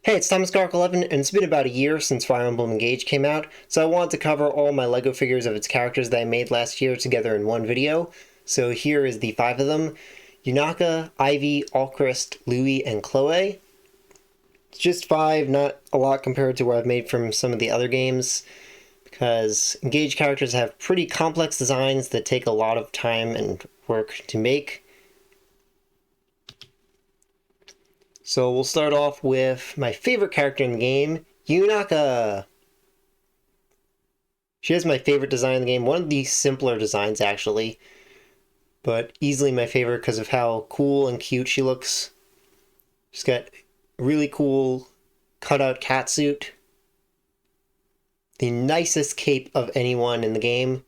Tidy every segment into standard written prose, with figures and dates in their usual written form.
Hey, it's Thomas11, and it's been about a year since Fire Emblem Engage came out, so I wanted to cover all my LEGO figures of its characters that I made last year together in one video. So here is the 5 of them: Yunaka, Ivy, Alcryst, Louis, and Chloe. It's just 5, not a lot compared to what I've made from some of the other games, because Engage characters have pretty complex designs that take a lot of time and work to make. So we'll start off with my favorite character in the game, Yunaka. She has my favorite design in the game, one of the simpler designs actually, but easily my favorite because of how cool and cute she looks. She's got a really cool cutout catsuit, the nicest cape of anyone in the game,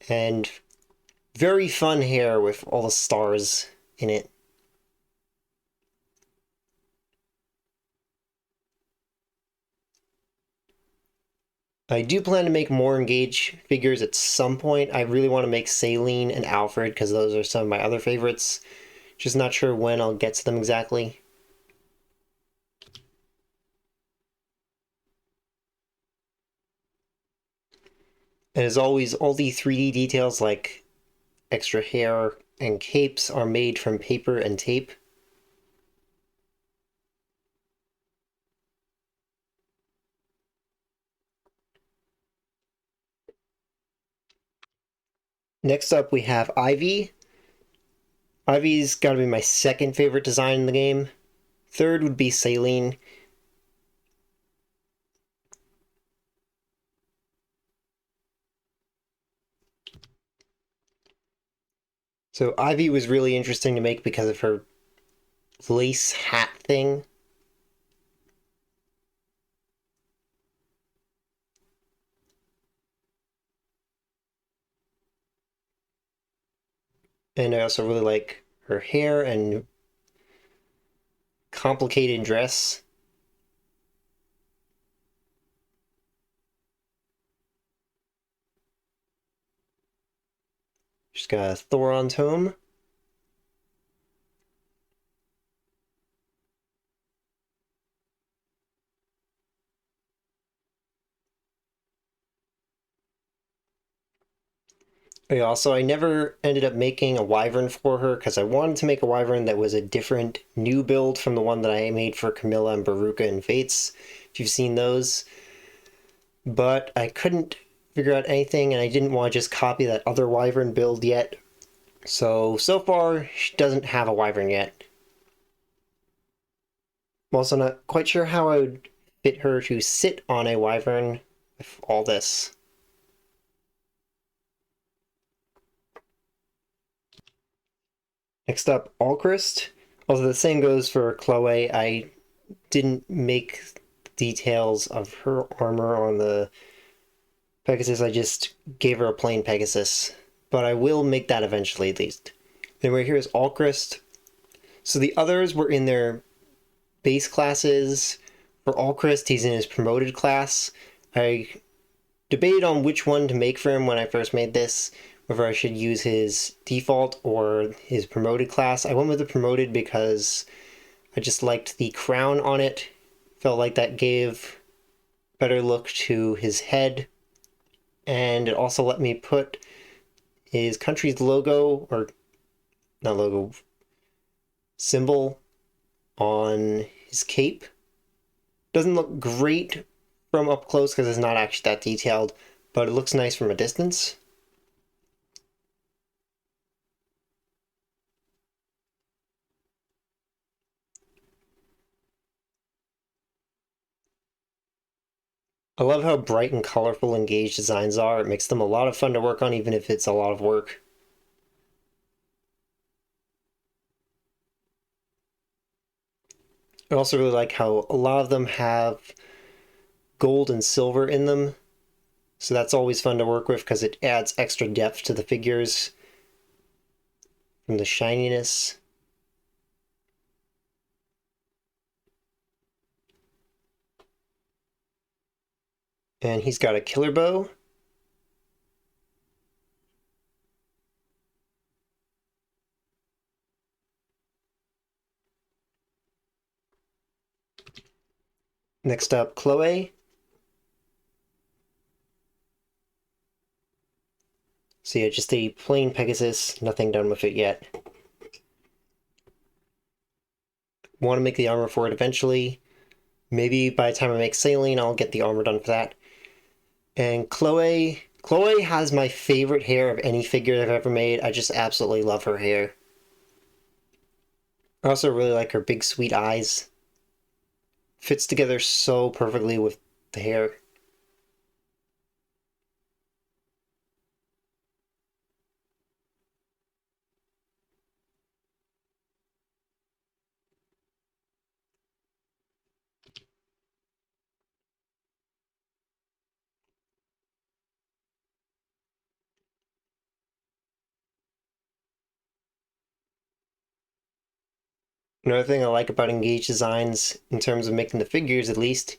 and very fun hair with all the stars in it. I do plan to make more Engage figures at some point. I really want to make Saline and Alfred because those are some of my other favorites. Just not sure when I'll get to them exactly. And as always, all the 3D details like extra hair and capes are made from paper and tape. Next up, we have Ivy. Ivy's got to be my second favorite design in the game. Third would be Saline. So Ivy was really interesting to make because of her lace hat thing. And I also really like her hair and complicated dress. She's got a Thoron tome. I never ended up making a wyvern for her because I wanted to make a wyvern that was a different new build from the one that I made for Camilla and Baruka and Fates, if you've seen those. But I couldn't figure out anything, and I didn't want to just copy that other wyvern build yet. So far, she doesn't have a wyvern yet. I'm also not quite sure how I would fit her to sit on a wyvern with all this. Next up, Alcryst. Also, the same goes for Chloe. I didn't make details of her armor on the Pegasus. I just gave her a plain Pegasus. But I will make that eventually, at least. Then right here is Alcryst. So the others were in their base classes. For Alcryst, he's in his promoted class. I debated on which one to make for him when I first made this, whether I should use his default or his promoted class. I went with the promoted because I just liked the crown on it. Felt like that gave better look to his head. And it also let me put his country's logo, or not logo, symbol on his cape. Doesn't look great from up close because it's not actually that detailed, but it looks nice from a distance. I love how bright and colorful Engage designs are. It makes them a lot of fun to work on, even if it's a lot of work. I also really like how a lot of them have gold and silver in them, so that's always fun to work with because it adds extra depth to the figures from the shininess. And he's got a killer bow. Next up, Chloe. So yeah, just a plain Pegasus, nothing done with it yet. Want to make the armor for it eventually. Maybe by the time I make Saline, I'll get the armor done for that. And Chloe has my favorite hair of any figure I've ever made. I just absolutely love her hair. I also really like her big sweet eyes. Fits together so perfectly with the hair. Another thing I like about Engage designs, in terms of making the figures at least,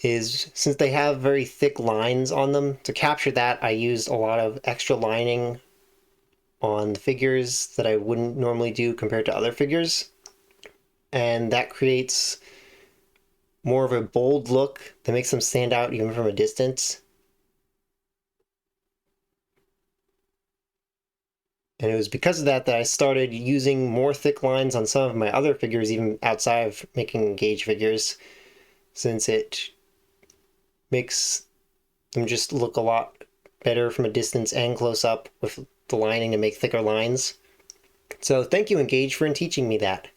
is since they have very thick lines on them, to capture that I used a lot of extra lining on the figures that I wouldn't normally do compared to other figures. And that creates more of a bold look that makes them stand out even from a distance. And it was because of that that I started using more thick lines on some of my other figures, even outside of making Engage figures, since it makes them just look a lot better from a distance and close up with the lining to make thicker lines. So thank you, Engage, for teaching me that.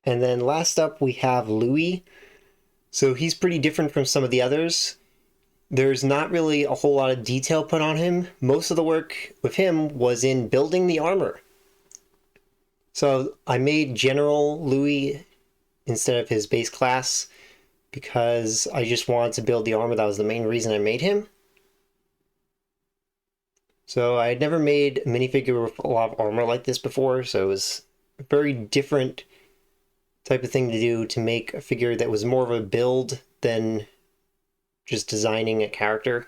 And then last up we have Louis. So he's pretty different from some of the others. There's not really a whole lot of detail put on him. Most of the work with him was in building the armor. So I made General Louis instead of his base class because I just wanted to build the armor. That was the main reason I made him. So I had never made a minifigure with a lot of armor like this before, so it was a very different type of thing to do, to make a figure that was more of a build than just designing a character.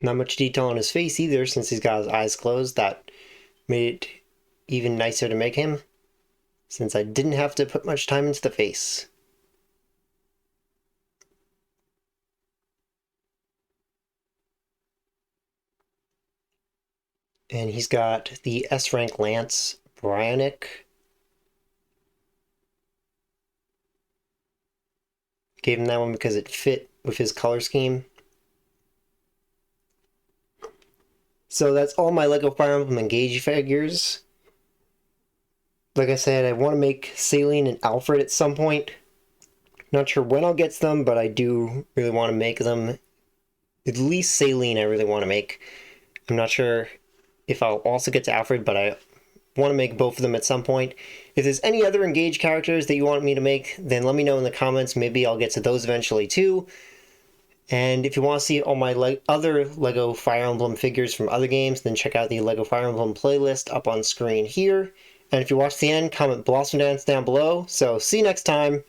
Not much detail on his face either, since he's got his eyes closed. That made it even nicer to make him, since I didn't have to put much time into the face. And he's got the S-rank lance, Bryonic. Gave him that one because it fit with his color scheme. So that's all my LEGO Fire Emblem Engage figures. Like I said, I want to make Saline and Alfred at some point. Not sure when I'll get to them, but I do really want to make them. At least Saline I really want to make. I'm not sure if I'll also get to Alfred, but I want to make both of them at some point. If there's any other Engage characters that you want me to make, then let me know in the comments. Maybe I'll get to those eventually too. And if you want to see all my other LEGO Fire Emblem figures from other games, then check out the LEGO Fire Emblem playlist up on screen here. And if you watch the end, comment Blossom Dance down below. So see you next time.